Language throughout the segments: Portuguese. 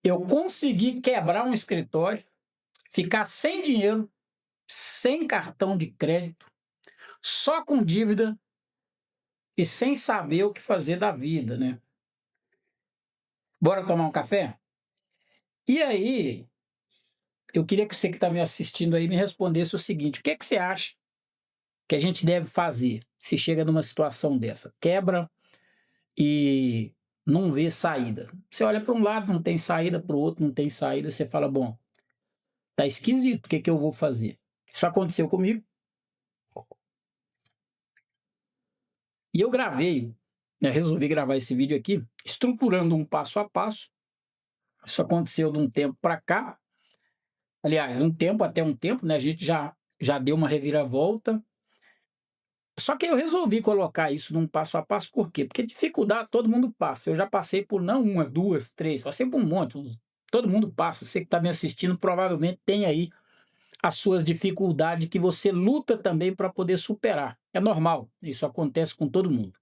Eu consegui quebrar um escritório, ficar sem dinheiro, sem cartão de crédito, só com dívida e sem saber o que fazer da vida, né? Bora tomar um café? E aí, eu queria que você que está me assistindo aí me respondesse o seguinte: o que é que você acha que a gente deve fazer se chega numa situação dessa? Quebra e não vê saída. Você olha para um lado, não tem saída, para o outro não tem saída, você fala, bom, tá esquisito, o que é que eu vou fazer? Isso aconteceu comigo. E eu gravei, né, resolvi gravar esse vídeo aqui, estruturando um passo a passo. Isso aconteceu de um tempo para cá. Aliás, até um tempo, né? A gente já deu uma reviravolta. Só que eu resolvi colocar isso num passo a passo, por quê? Porque dificuldade todo mundo passa. Eu já passei por não uma, duas, três, passei por um monte. Todo mundo passa. Você que está me assistindo provavelmente tem aí as suas dificuldades que você luta também para poder superar. É normal, isso acontece com todo mundo.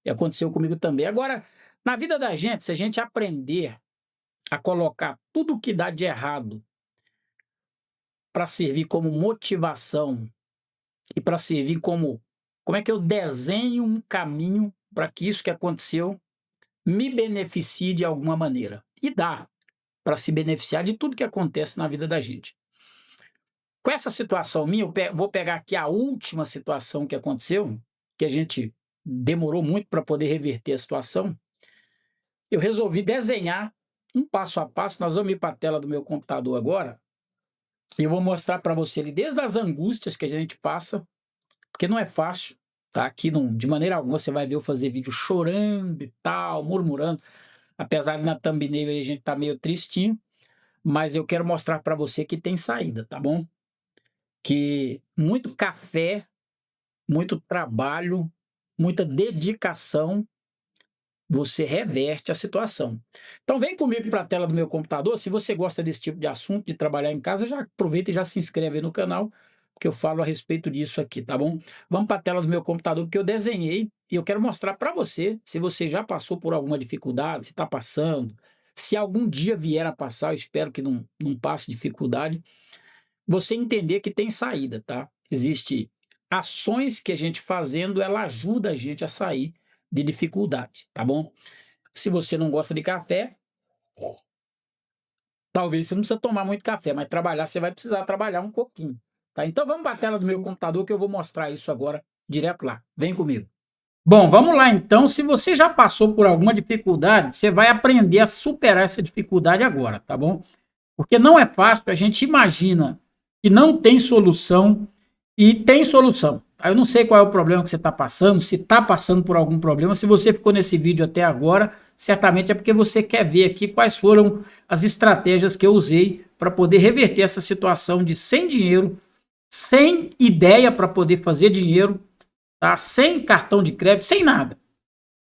E aconteceu comigo também. Agora, na vida da gente, se a gente aprender a colocar tudo o que dá de errado para servir como motivação e para servir como é que eu desenho um caminho para que isso que aconteceu me beneficie de alguma maneira. E dá para se beneficiar de tudo que acontece na vida da gente. Com essa situação minha, vou pegar aqui a última situação que aconteceu, que a gente demorou muito para poder reverter a situação. Eu resolvi desenhar um passo a passo. Nós vamos ir para a tela do meu computador agora. E eu vou mostrar para você ali, desde as angústias que a gente passa, porque não é fácil, tá? Aqui não, de maneira alguma você vai ver eu fazer vídeo chorando e tal, murmurando. Apesar de na thumbnail aí a gente tá meio tristinho, mas eu quero mostrar para você que tem saída, tá bom? Que muito café, muito trabalho, muita dedicação, você reverte a situação. Então vem comigo para a tela do meu computador. Se você gosta desse tipo de assunto, de trabalhar em casa, já aproveita e já se inscreve aí no canal, porque eu falo a respeito disso aqui, tá bom? Vamos para a tela do meu computador, porque eu desenhei e eu quero mostrar para você, se você já passou por alguma dificuldade, se está passando, se algum dia vier a passar, eu espero que não passe dificuldade, você entender que tem saída, tá? Existe ações que a gente fazendo, ela ajuda a gente a sair de dificuldade, tá bom? Se você não gosta de café, talvez você não precisa tomar muito café, mas trabalhar você vai precisar trabalhar um pouquinho, tá? Então vamos para a tela do meu computador que eu vou mostrar isso agora direto lá. Vem comigo. Bom, vamos lá então. Se você já passou por alguma dificuldade, você vai aprender a superar essa dificuldade agora, tá bom? Porque não é fácil, a gente imagina que não tem solução e tem solução. Eu não sei qual é o problema que você está passando, se está passando por algum problema. Se você ficou nesse vídeo até agora, certamente é porque você quer ver aqui quais foram as estratégias que eu usei para poder reverter essa situação de sem dinheiro, sem ideia para poder fazer dinheiro, tá? Sem cartão de crédito, sem nada,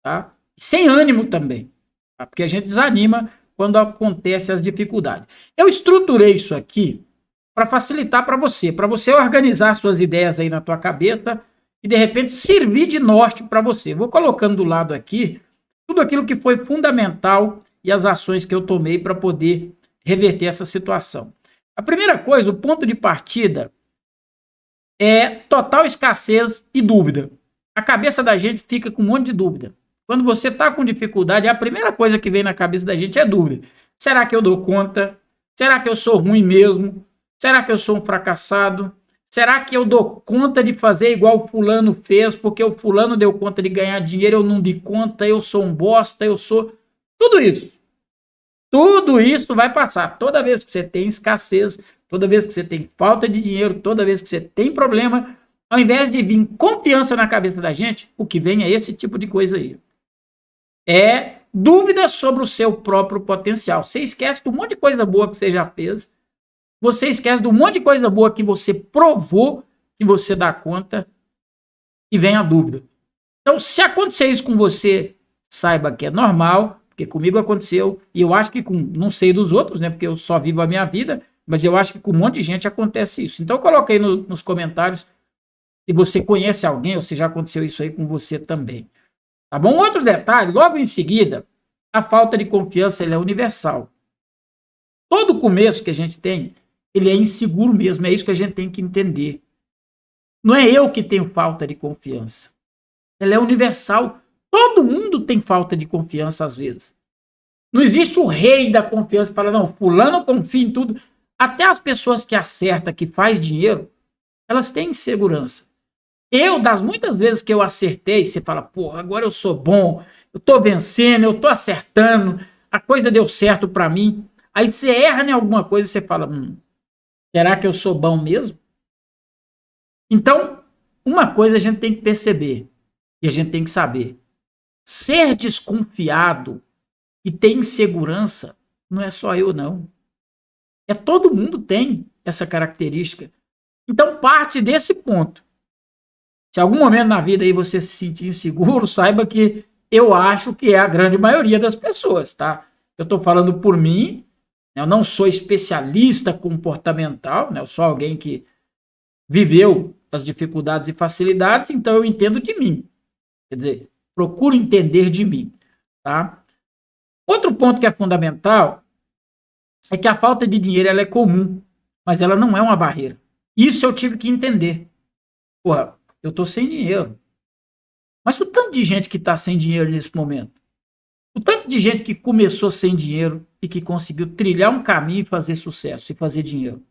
tá? Sem ânimo também, tá? Porque a gente desanima quando acontecem as dificuldades. Eu estruturei isso aqui para facilitar para você organizar suas ideias aí na tua cabeça e de repente servir de norte para você. Vou colocando do lado aqui tudo aquilo que foi fundamental e as ações que eu tomei para poder reverter essa situação. A primeira coisa, o ponto de partida é total escassez e dúvida. A cabeça da gente fica com um monte de dúvida. Quando você está com dificuldade, a primeira coisa que vem na cabeça da gente é dúvida. Será que eu dou conta? Será que eu sou ruim mesmo? Será que eu sou um fracassado? Será que eu dou conta de fazer igual o fulano fez, porque o fulano deu conta de ganhar dinheiro, eu não dei conta, eu sou um bosta, eu sou... Tudo isso. Tudo isso vai passar. Toda vez que você tem escassez, toda vez que você tem falta de dinheiro, toda vez que você tem problema, ao invés de vir confiança na cabeça da gente, o que vem é esse tipo de coisa aí. É dúvida sobre o seu próprio potencial. Você esquece de um monte de coisa boa que você já fez, você esquece de um monte de coisa boa que você provou que você dá conta e vem a dúvida. Então, se acontecer isso com você, saiba que é normal, porque comigo aconteceu, e eu acho que com, não sei dos outros, né, porque eu só vivo a minha vida, mas eu acho que com um monte de gente acontece isso. Então, coloca aí nos comentários se você conhece alguém ou se já aconteceu isso aí com você também. Tá bom? Outro detalhe, logo em seguida, a falta de confiança ela é universal. Todo começo que a gente tem, ele é inseguro mesmo, é isso que a gente tem que entender. Não é eu que tenho falta de confiança. Ela é universal. Todo mundo tem falta de confiança às vezes. Não existe o rei da confiança que fala, não, fulano confia em tudo. Até as pessoas que acertam, que faz dinheiro, elas têm insegurança. Eu, das muitas vezes que eu acertei, você fala, pô, agora eu sou bom, eu tô vencendo, eu tô acertando, a coisa deu certo para mim. Aí você erra em alguma coisa e você fala, será que eu sou bom mesmo? Então, uma coisa a gente tem que perceber e a gente tem que saber. Ser desconfiado e ter insegurança não é só eu, não. É todo mundo tem essa característica. Então, parte desse ponto. Se algum momento na vida aí você se sentir inseguro, saiba que eu acho que é a grande maioria das pessoas, tá? Eu estou falando por mim, eu não sou especialista comportamental, né? Eu sou alguém que viveu as dificuldades e facilidades, então eu entendo de mim. Quer dizer, procuro entender de mim, tá? Outro ponto que é fundamental é que a falta de dinheiro ela é comum, mas ela não é uma barreira. Isso eu tive que entender. Porra, eu tô sem dinheiro. Mas o tanto de gente que tá sem dinheiro nesse momento, o tanto de gente que começou sem dinheiro e que conseguiu trilhar um caminho e fazer sucesso e fazer dinheiro.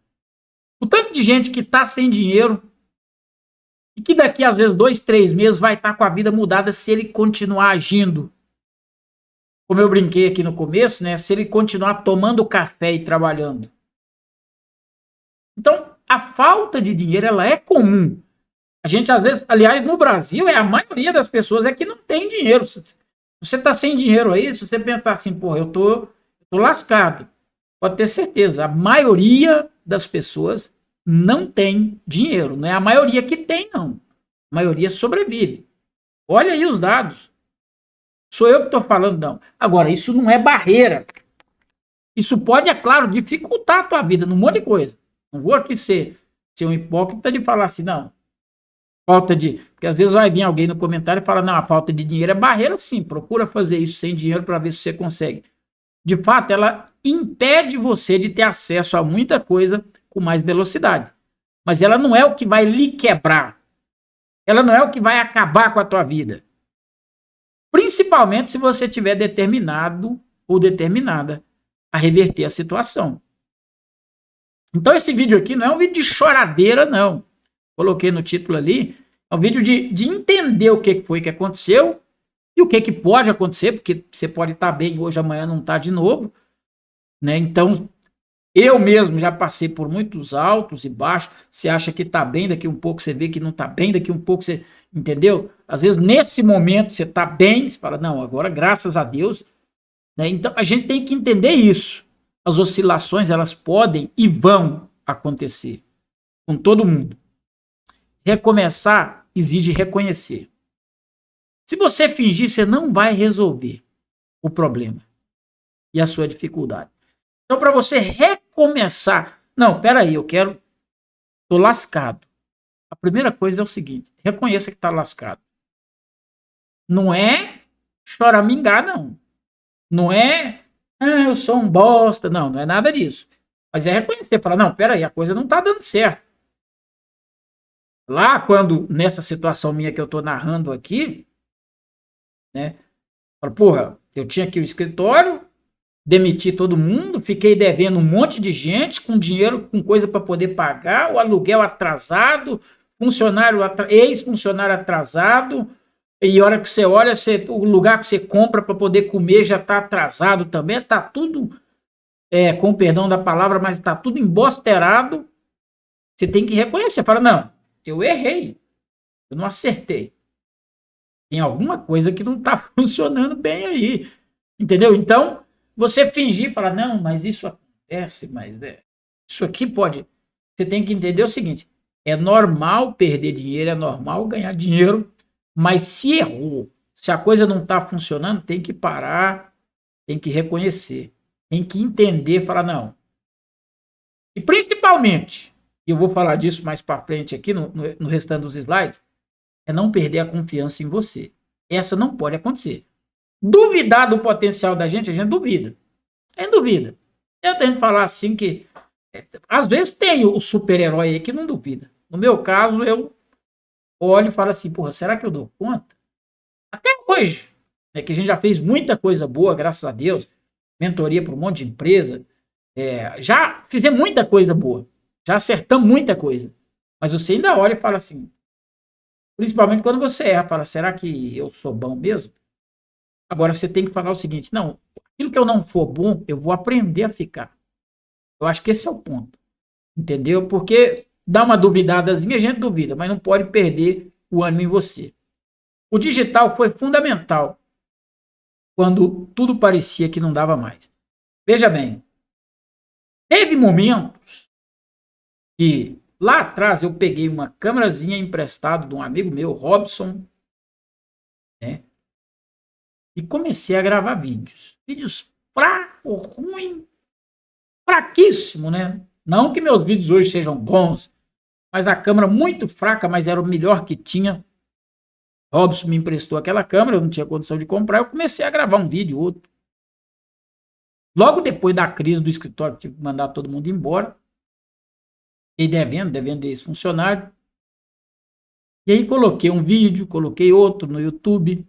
O tanto de gente que tá sem dinheiro e que daqui às vezes 2, 3 meses vai estar com a vida mudada se ele continuar agindo. Como eu brinquei aqui no começo, né? Se ele continuar tomando café e trabalhando. Então, a falta de dinheiro ela é comum. A gente às vezes, aliás, no Brasil, a maioria das pessoas é que não tem dinheiro. Você está sem dinheiro aí, se você pensar assim, porra, eu tô lascado. Pode ter certeza, a maioria das pessoas não tem dinheiro. Não é a maioria que tem, não. A maioria sobrevive. Olha aí os dados. Sou eu que estou falando, não. Agora, isso não é barreira. Isso pode, é claro, dificultar a tua vida num monte de coisa. Não vou aqui ser um hipócrita de falar assim, não. Falta de. Porque às vezes vai vir alguém no comentário e fala, não, a falta de dinheiro é barreira, sim. Procura fazer isso sem dinheiro para ver se você consegue. De fato, ela impede você de ter acesso a muita coisa com mais velocidade. Mas ela não é o que vai lhe quebrar. Ela não é o que vai acabar com a tua vida. Principalmente se você estiver determinado ou determinada a reverter a situação. Então esse vídeo aqui não é um vídeo de choradeira, não. Coloquei no título ali. É um vídeo de entender o que foi que aconteceu e o que pode acontecer, porque você pode estar bem hoje, amanhã não está de novo. Né? Então, eu mesmo já passei por muitos altos e baixos. Você acha que está bem, daqui um pouco você vê que não está bem, daqui um pouco você... Entendeu? Às vezes, nesse momento, você está bem, você fala, não, agora, graças a Deus. Né? Então, a gente tem que entender isso. As oscilações, elas podem e vão acontecer com todo mundo. Recomeçar exige reconhecer. Se você fingir, você não vai resolver o problema e a sua dificuldade. Então, para você recomeçar, não, peraí, tô lascado. A primeira coisa é o seguinte, reconheça que tá lascado. Não é choramingar, não. Não é, eu sou um bosta, não é nada disso. Mas é reconhecer, falar, não, peraí, a coisa não tá dando certo. Lá, quando, nessa situação minha que eu tô narrando aqui, né, falo, porra, eu tinha aqui o escritório, demiti todo mundo, fiquei devendo um monte de gente, com dinheiro, com coisa para poder pagar, o aluguel atrasado, ex-funcionário atrasado, e a hora que você olha, o lugar que você compra para poder comer já está atrasado também, está tudo, com perdão da palavra, mas está tudo embosterado. Você tem que reconhecer, fala, não, eu errei, eu não acertei. Tem alguma coisa que não está funcionando bem aí, entendeu? Então, você fingir e falar, não, mas isso acontece, mas isso aqui pode... Você tem que entender o seguinte, é normal perder dinheiro, é normal ganhar dinheiro, mas se errou, se a coisa não está funcionando, tem que parar, tem que reconhecer, tem que entender, falar, não. E principalmente, e eu vou falar disso mais para frente aqui, no restante dos slides, é não perder a confiança em você. Essa não pode acontecer. Duvidar do potencial da gente, a gente duvida. A gente duvida. Eu tenho que falar assim que às vezes tem o super-herói aí que não duvida. No meu caso, eu olho e falo assim, porra, será que eu dou conta? Até hoje, né, que a gente já fez muita coisa boa, graças a Deus, mentoria para um monte de empresa, já fizemos muita coisa boa, já acertamos muita coisa. Mas você ainda olha e fala assim, principalmente quando você erra, fala, será que eu sou bom mesmo? Agora você tem que falar o seguinte, não, aquilo que eu não for bom, eu vou aprender a ficar. Eu acho que esse é o ponto, entendeu? Porque dá uma duvidadazinha, a gente duvida, mas não pode perder o ânimo em você. O digital foi fundamental quando tudo parecia que não dava mais. Veja bem, teve momentos que lá atrás eu peguei uma câmerazinha emprestada de um amigo meu, Robson, né? E comecei a gravar vídeos. Vídeos fracos, ruim, fraquíssimo, né? Não que meus vídeos hoje sejam bons, mas a câmera muito fraca, mas era o melhor que tinha. Robson me emprestou aquela câmera, eu não tinha condição de comprar, eu comecei a gravar um vídeo, outro. Logo depois da crise do escritório, tive que mandar todo mundo embora. E devendo esse funcionário. E aí coloquei um vídeo, coloquei outro no YouTube.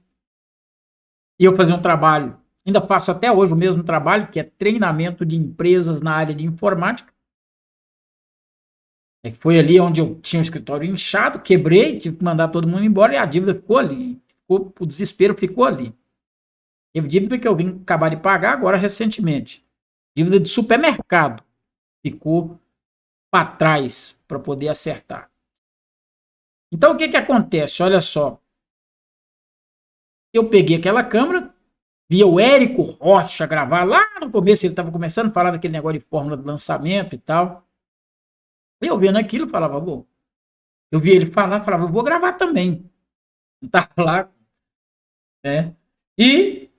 E eu fazia um trabalho, ainda faço até hoje o mesmo trabalho, que é treinamento de empresas na área de informática. Foi ali onde eu tinha um escritório inchado, quebrei, tive que mandar todo mundo embora e a dívida ficou ali. O desespero ficou ali. Teve dívida que eu vim acabar de pagar agora recentemente. Dívida de supermercado. Ficou para trás para poder acertar. Então o que acontece? Olha só. Eu peguei aquela câmera, via o Érico Rocha gravar lá no começo, ele estava começando a falar daquele negócio de fórmula de lançamento e tal. Eu vendo aquilo, falava, bom, eu vi ele falar, falava, eu vou gravar também. Não estava lá, né? E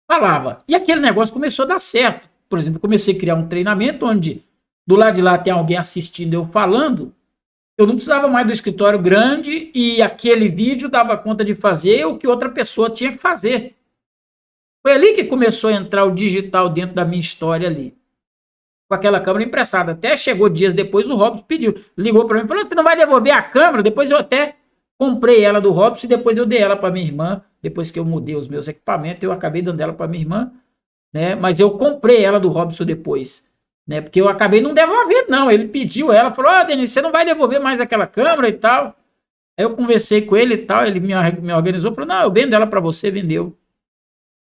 falava. E aquele negócio começou a dar certo. Por exemplo, eu comecei a criar um treinamento onde do lado de lá tem alguém assistindo eu falando. Eu não precisava mais do escritório grande e aquele vídeo dava conta de fazer o que outra pessoa tinha que fazer. Foi ali que começou a entrar o digital dentro da minha história ali. Com aquela câmera emprestada. Até chegou dias depois, o Robson pediu, ligou para mim e falou: você não vai devolver a câmera? Depois eu até comprei ela do Robson e depois eu dei ela para minha irmã. Depois que eu mudei os meus equipamentos, eu acabei dando ela para minha irmã, né? Mas eu comprei ela do Robson depois, né? Porque eu acabei não devolvendo, não. Ele pediu ela, falou: ó, Denise, você não vai devolver mais aquela câmera e tal. Aí eu conversei com ele e tal, ele me organizou, falou: não, eu vendo ela para você, vendeu.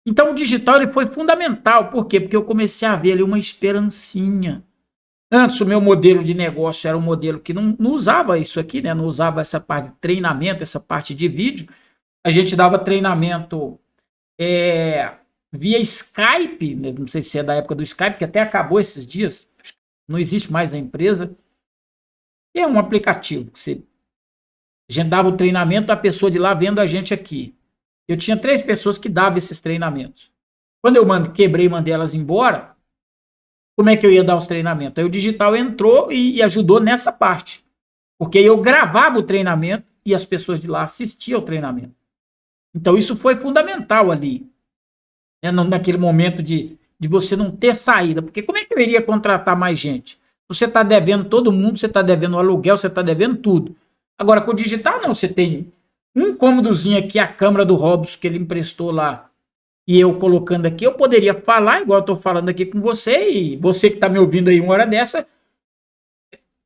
Então o digital ele foi fundamental. Por quê? Porque eu comecei a ver ali uma esperancinha. Antes o meu modelo de negócio era um modelo que não usava isso aqui, né? Não usava essa parte de treinamento, essa parte de vídeo. A gente dava treinamento via Skype, né? Não sei se é da época do Skype, que até acabou esses dias. Não existe mais a empresa. É um aplicativo que a gente dava o treinamento, a pessoa de lá vendo a gente aqui. Eu tinha 3 pessoas que davam esses treinamentos. Quando eu quebrei e mandei elas embora, como é que eu ia dar os treinamentos? Aí o digital entrou e ajudou nessa parte. Porque eu gravava o treinamento e as pessoas de lá assistiam ao treinamento. Então isso foi fundamental ali, né, naquele momento de você não ter saída. Porque como é que eu iria contratar mais gente? Você está devendo todo mundo, você está devendo o aluguel, você está devendo tudo. Agora com o digital não, você tem um cômodozinho aqui, a câmera do Robson que ele emprestou lá, e eu colocando aqui, eu poderia falar igual eu estou falando aqui com você, e você que está me ouvindo aí uma hora dessa,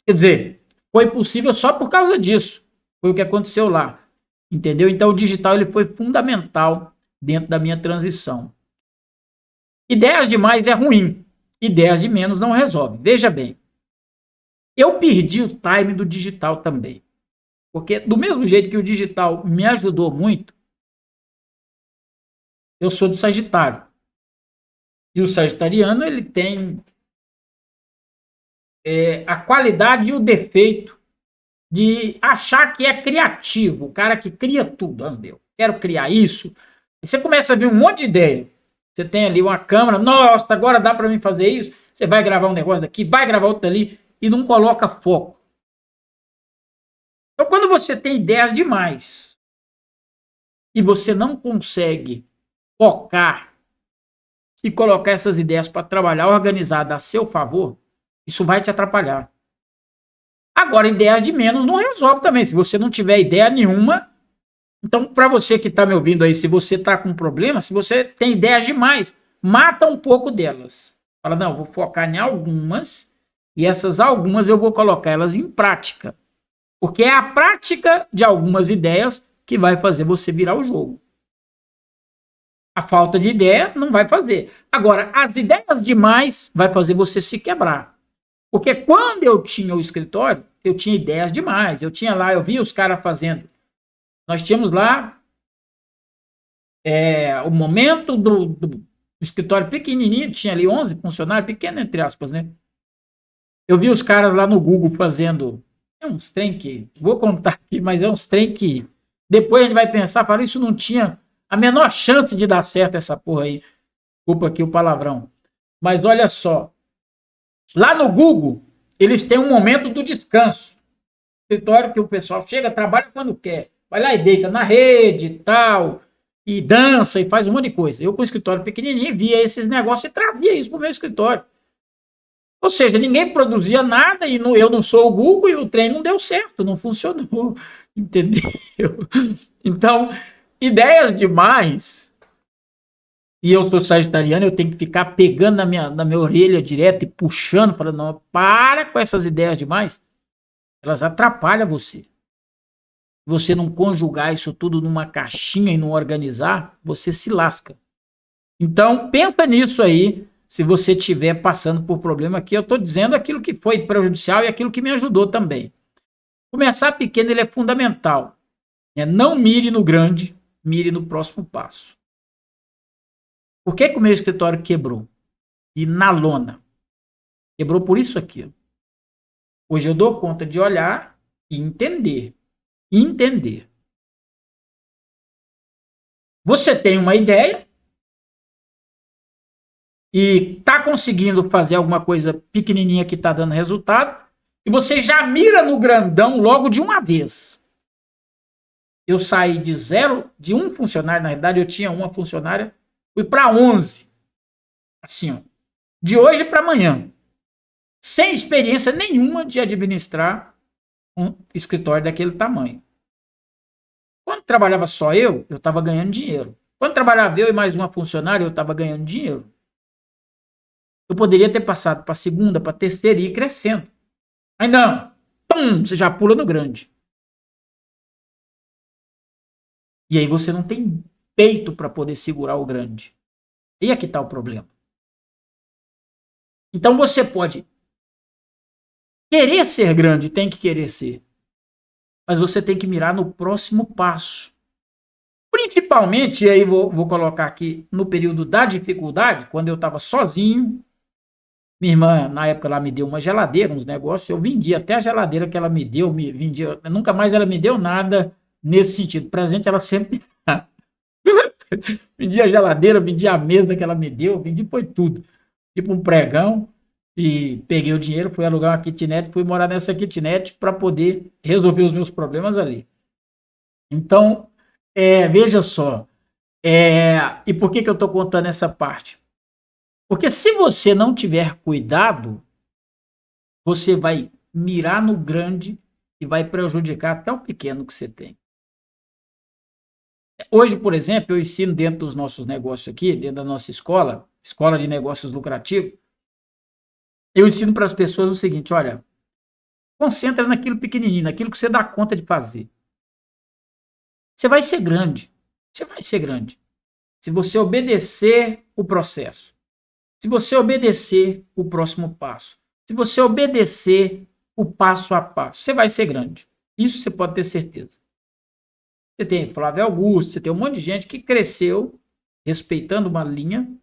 quer dizer, foi possível só por causa disso. Foi o que aconteceu lá. Entendeu? Então o digital ele foi fundamental dentro da minha transição. Ideias demais é ruim. Ideias de menos não resolve. Veja bem, eu perdi o time do digital também. Porque do mesmo jeito que o digital me ajudou muito, eu sou de Sagitário. E o sagitariano ele tem a qualidade e o defeito de achar que é criativo, o cara que cria tudo. Ah, meu, quero criar isso. E você começa a ver um monte de ideia. Você tem ali uma câmera, nossa, agora dá para mim fazer isso. Você vai gravar um negócio daqui, vai gravar outro ali e não coloca foco. Então, quando você tem ideias demais e você não consegue focar e colocar essas ideias para trabalhar organizada a seu favor, isso vai te atrapalhar. Agora, ideias de menos não resolve também. Se você não tiver ideia nenhuma, então, para você que está me ouvindo aí, se você está com problema, se você tem ideias demais, mata um pouco delas. Fala, não, vou focar em algumas e essas algumas eu vou colocar elas em prática. Porque é a prática de algumas ideias que vai fazer você virar o jogo. A falta de ideia não vai fazer. Agora, as ideias demais vai fazer você se quebrar. Porque quando eu tinha o escritório, eu tinha ideias demais. Eu tinha lá, eu via os caras fazendo. Nós tínhamos lá o momento do escritório pequenininho, tinha ali 11 funcionários, pequeno entre aspas, né? Eu vi os caras lá no Google fazendo uns trem que, vou contar aqui, mas é uns trem que depois a gente vai pensar, fala, isso não tinha a menor chance de dar certo essa porra aí. Desculpa aqui o palavrão. Mas olha só, lá no Google, eles têm um momento do descanso. Escritório que o pessoal chega, trabalha quando quer. Vai lá e deita na rede e tal, e dança e faz um monte de coisa. Eu com o escritório pequenininho via esses negócios e trazia isso pro meu escritório. Ou seja, ninguém produzia nada e eu não sou o Google e o trem não deu certo, não funcionou. Entendeu? Então, ideias demais. E eu sou sagitariano, eu tenho que ficar pegando na minha orelha direto e puxando, falando, não, para com essas ideias demais. Elas atrapalham você. Se você não conjugar isso tudo numa caixinha e não organizar, você se lasca. Então, pensa nisso aí, se você estiver passando por problema aqui. Eu estou dizendo aquilo que foi prejudicial e aquilo que me ajudou também. Começar pequeno, ele é fundamental. Não mire no grande, mire no próximo passo. Por que o meu escritório quebrou? E na lona. Quebrou por isso aqui. Hoje eu dou conta de olhar e entender. Entender. Você tem uma ideia e está conseguindo fazer alguma coisa pequenininha que está dando resultado e você já mira no grandão logo de uma vez. Eu saí de zero, de um funcionário, na realidade eu tinha uma funcionária, fui para 11. Assim, ó, de hoje para amanhã. Sem experiência nenhuma de administrar um escritório daquele tamanho. Quando trabalhava só eu estava ganhando dinheiro. Quando trabalhava eu e mais uma funcionária, eu estava ganhando dinheiro. Eu poderia ter passado para a segunda, para a terceira e ir crescendo. Aí não, pum, você já pula no grande. E aí você não tem peito para poder segurar o grande. E aqui está o problema. Então você pode querer ser grande, tem que querer ser. Mas você tem que mirar no próximo passo. Principalmente, e aí vou colocar aqui, no período da dificuldade, quando eu estava sozinho. Minha irmã, na época, ela me deu uma geladeira, uns negócios, eu vendia até a geladeira que ela me deu, vendia, nunca mais ela me deu nada nesse sentido. Presente ela sempre vendia a geladeira, vendia a mesa que ela me deu, vendi foi tudo. Tipo um pregão, e peguei o dinheiro, fui alugar uma kitnet, fui morar nessa kitnet para poder resolver os meus problemas ali. Então, veja só, e por que eu estou contando essa parte? Porque se você não tiver cuidado, você vai mirar no grande e vai prejudicar até o pequeno que você tem. Hoje, por exemplo, eu ensino dentro dos nossos negócios aqui, dentro da nossa escola, Escola de Negócios Lucrativos, eu ensino para as pessoas o seguinte, olha, concentra naquilo pequenininho, naquilo que você dá conta de fazer. Você vai ser grande. Você vai ser grande. Se você obedecer o processo. Se você obedecer o próximo passo. Se você obedecer o passo a passo. Você vai ser grande. Isso você pode ter certeza. Você tem Flávio Augusto, você tem um monte de gente que cresceu respeitando uma linha.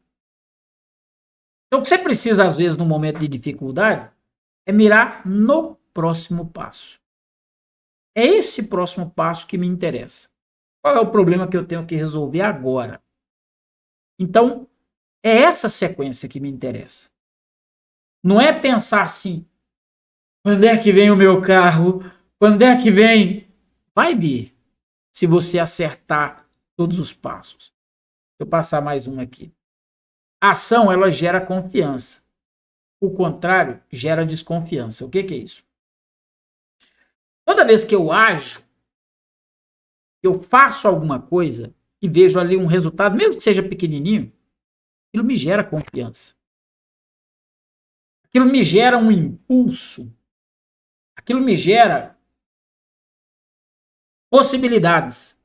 Então, o que você precisa, às vezes, num momento de dificuldade, é mirar no próximo passo. É esse próximo passo que me interessa. Qual é o problema que eu tenho que resolver agora? Então, é essa sequência que me interessa. Não é pensar assim, quando é que vem o meu carro? Quando é que vem? Vai vir, se você acertar todos os passos. Vou passar mais um aqui. A ação, ela gera confiança. O contrário gera desconfiança. O que é isso? Toda vez que eu ajo, eu faço alguma coisa e vejo ali um resultado, mesmo que seja pequenininho, aquilo me gera confiança. Aquilo me gera um impulso. Aquilo me gera possibilidades.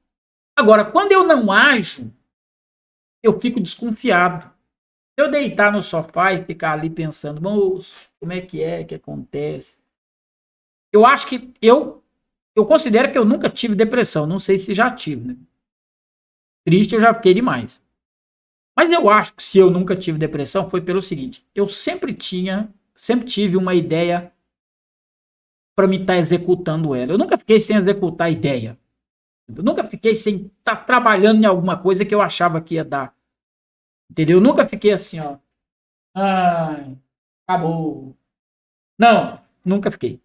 Agora, quando eu não ajo, eu fico desconfiado. Se eu deitar no sofá e ficar ali pensando, moço, como é que acontece? Eu acho que eu considero que eu nunca tive depressão. Não sei se já tive, né? Triste eu já fiquei demais. Mas eu acho que se eu nunca tive depressão foi pelo seguinte, eu sempre tive uma ideia para me estar executando ela. Eu nunca fiquei sem executar a ideia. Eu nunca fiquei sem estar trabalhando em alguma coisa que eu achava que ia dar. Entendeu? Eu nunca fiquei assim, ó. Ai, acabou. Não, nunca fiquei.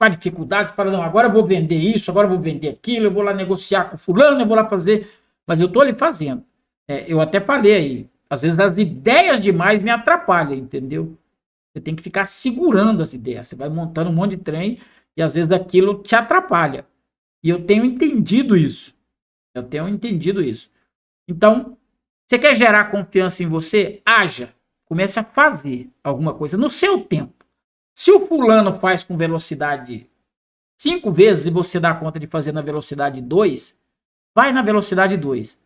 Com a dificuldade, fala, não, agora eu vou vender isso, agora eu vou vender aquilo, eu vou lá negociar com fulano, eu vou lá fazer. Mas eu tô ali fazendo. Eu até falei aí, às vezes as ideias demais me atrapalham, entendeu? Você tem que ficar segurando as ideias. Você vai montando um monte de trem e às vezes aquilo te atrapalha. E eu tenho entendido isso. Então, você quer gerar confiança em você? Haja. Comece a fazer alguma coisa no seu tempo. Se o fulano faz com velocidade 5 vezes e você dá conta de fazer na velocidade 2, vai na velocidade 2.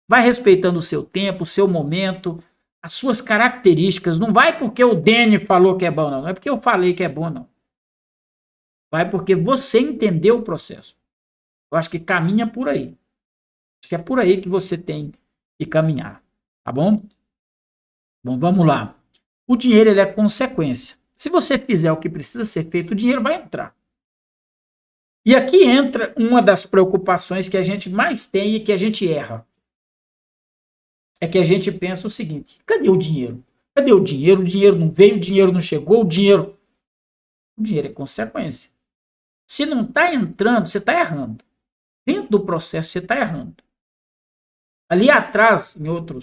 Vai respeitando o seu tempo, o seu momento, as suas características. Não vai porque o Dani falou que é bom, não. Não é porque eu falei que é bom, não. Vai porque você entendeu o processo. Eu acho que caminha por aí. Acho que é por aí que você tem que caminhar. Tá bom? Bom, vamos lá. O dinheiro ele é consequência. Se você fizer o que precisa ser feito, o dinheiro vai entrar. E aqui entra uma das preocupações que a gente mais tem e que a gente erra. É que a gente pensa o seguinte: cadê o dinheiro? Cadê o dinheiro? O dinheiro não veio, o dinheiro não chegou, o dinheiro. O dinheiro é consequência. Se não está entrando, você está errando. Dentro do processo, você está errando. Ali atrás, em outro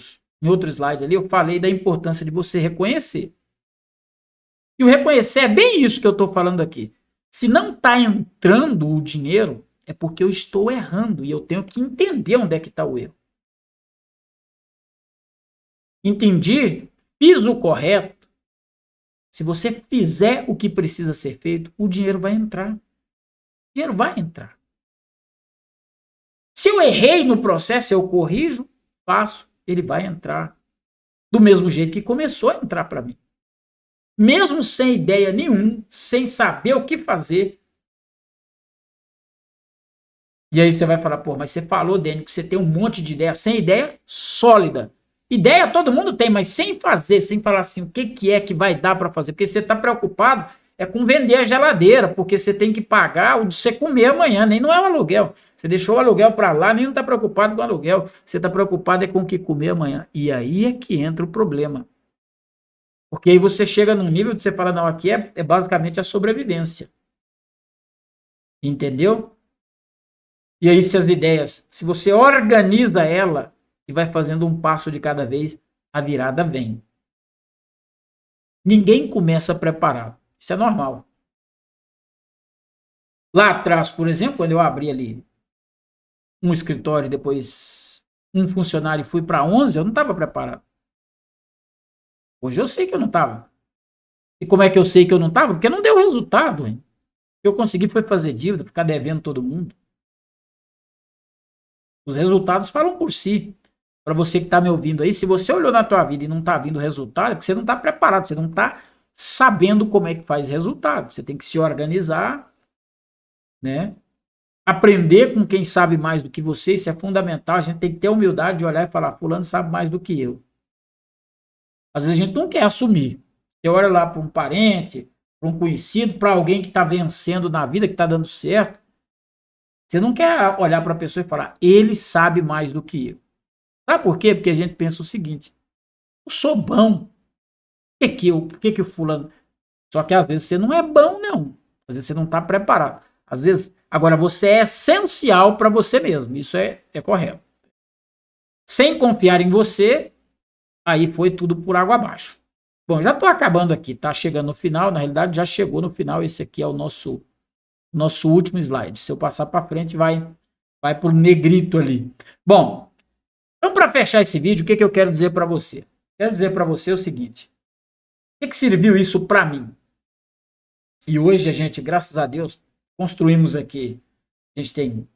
slide ali, eu falei da importância de você reconhecer. E o reconhecer é bem isso que eu estou falando aqui. Se não está entrando o dinheiro, é porque eu estou errando e eu tenho que entender onde é que está o erro. Entendi? Fiz o correto. Se você fizer o que precisa ser feito, o dinheiro vai entrar. O dinheiro vai entrar. Se eu errei no processo, eu corrijo, faço, ele vai entrar. Do mesmo jeito que começou a entrar para mim. Mesmo sem ideia nenhuma, sem saber o que fazer. E aí você vai falar, pô, mas você falou, Dani, que você tem um monte de ideia, sem ideia sólida. Ideia todo mundo tem, mas sem fazer, sem falar assim, o que é que vai dar para fazer? Porque você está preocupado com vender a geladeira, porque você tem que pagar o de você comer amanhã, nem não é o aluguel. Você deixou o aluguel para lá, nem não está preocupado com o aluguel. Você está preocupado com o que comer amanhã. E aí é que entra o problema. Porque aí você chega num nível de você falar, não, aqui é basicamente a sobrevivência. Entendeu? E aí se as ideias, se você organiza ela e vai fazendo um passo de cada vez, a virada vem. Ninguém começa preparado. Isso é normal. Lá atrás, por exemplo, quando eu abri ali um escritório e depois um funcionário e fui para 11, eu não estava preparado. Hoje eu sei que eu não estava. E como é que eu sei que eu não estava? Porque não deu resultado. Hein? O que eu consegui foi fazer dívida, ficar devendo todo mundo. Os resultados falam por si. Para você que está me ouvindo aí, se você olhou na tua vida e não está vindo resultado, é porque você não está preparado, você não está sabendo como é que faz resultado. Você tem que se organizar, né? Aprender com quem sabe mais do que você, isso é fundamental. A gente tem que ter a humildade de olhar e falar, fulano sabe mais do que eu. Às vezes a gente não quer assumir. Você olha lá para um parente, para um conhecido, para alguém que está vencendo na vida, que está dando certo. Você não quer olhar para a pessoa e falar, ele sabe mais do que eu. Sabe por quê? Porque a gente pensa o seguinte, eu sou bom. Por que o fulano... Só que às vezes você não é bom, não. Às vezes você não está preparado. Às vezes, agora você é essencial para você mesmo. Isso é correto. Sem confiar em você, aí foi tudo por água abaixo. Bom, já estou acabando aqui, tá chegando no final, na realidade já chegou no final, esse aqui é o nosso último slide. Se eu passar para frente, vai para o negrito ali. Bom, então para fechar esse vídeo, o que eu quero dizer para você? Quero dizer para você o seguinte, o que serviu isso para mim? E hoje a gente, graças a Deus, construímos aqui, a gente tem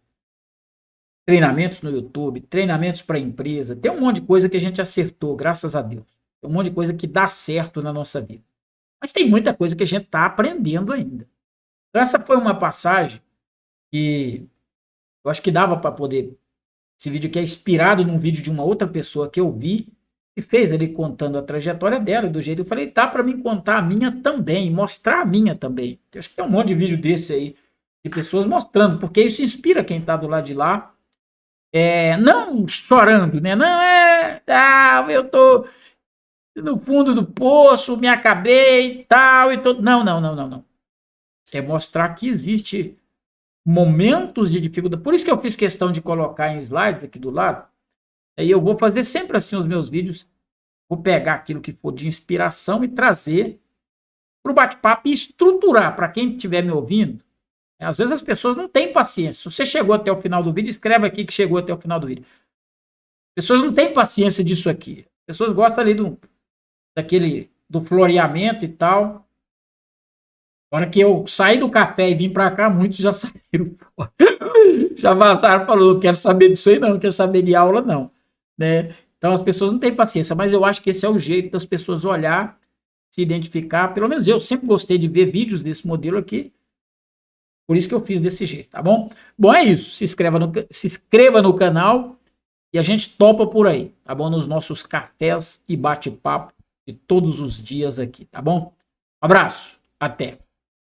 treinamentos no YouTube, treinamentos para empresa, tem um monte de coisa que a gente acertou, graças a Deus. Tem um monte de coisa que dá certo na nossa vida. Mas tem muita coisa que a gente está aprendendo ainda. Então essa foi uma passagem que eu acho que dava para poder, esse vídeo aqui é inspirado num vídeo de uma outra pessoa que eu vi, e fez ele contando a trajetória dela, e do jeito eu falei, tá para mim contar a minha também, mostrar a minha também. Eu acho que tem um monte de vídeo desse aí, de pessoas mostrando, porque isso inspira quem está do lado de lá, não chorando, né? Não eu tô no fundo do poço, me acabei e tal, e todo. Não, não, não, não, não. É mostrar que existe momentos de dificuldade. Por isso que eu fiz questão de colocar em slides aqui do lado. Aí eu vou fazer sempre assim os meus vídeos. Vou pegar aquilo que for de inspiração e trazer para o bate-papo e estruturar para quem estiver me ouvindo. Às vezes as pessoas não têm paciência. Se você chegou até o final do vídeo, escreve aqui que chegou até o final do vídeo. As pessoas não têm paciência disso aqui. As pessoas gostam ali do floreamento e tal. Na hora que eu saí do café e vim para cá, muitos já saíram fora. Já vazaram e falaram, não quero saber disso aí não, não quero saber de aula não. Né? Então as pessoas não têm paciência, mas eu acho que esse é o jeito das pessoas olhar, se identificar. Pelo menos eu sempre gostei de ver vídeos desse modelo aqui. Por isso que eu fiz desse jeito, tá bom? Bom, é isso. Se inscreva no canal e a gente topa por aí, tá bom? Nos nossos cafés e bate-papo de todos os dias aqui, tá bom? Abraço, até!